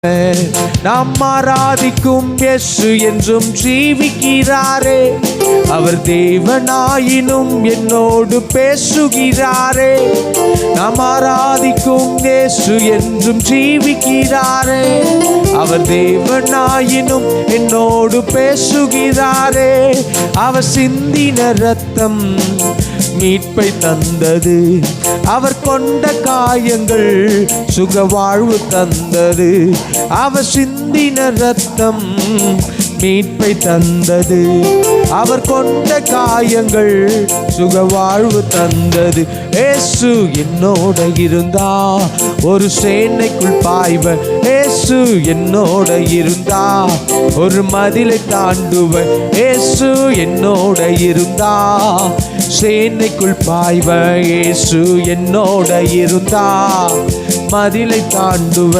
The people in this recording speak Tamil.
நாம் ஆராதிக்கும் இயேசு என்றும் ஜீவிக்கிறாரே. அவர் தேவனாயினும் என்னோடு பேசுகிறாரே. நாம் ஆராதிக்கும் இயேசு என்றும் ஜீவிக்கிறாரே. அவர் தேவனாயினும் என்னோடு பேசுகிறாரே. அவர் சிந்தின இரத்தம் மீட்பை தந்தது. அவர் கொண்ட காயங்கள் சுகவாழ்வு தந்தது. அவர் சிந்தின இரத்தம் மீட்பை தந்தது. அவர் கொண்ட காயங்கள் சுகவாழ்வு தந்தது. இயேசு என்னோட இருந்தா ஒரு சேனைக்குள் பாய்வ. இயேசு என்னோட இருந்தா ஒரு மதிலை தாண்டுவ. இயேசு என்னோட இருந்தா சேனைக்குள் பாய்வ. இயேசு என்னோட இருந்தா மதிலை தாண்டுவ.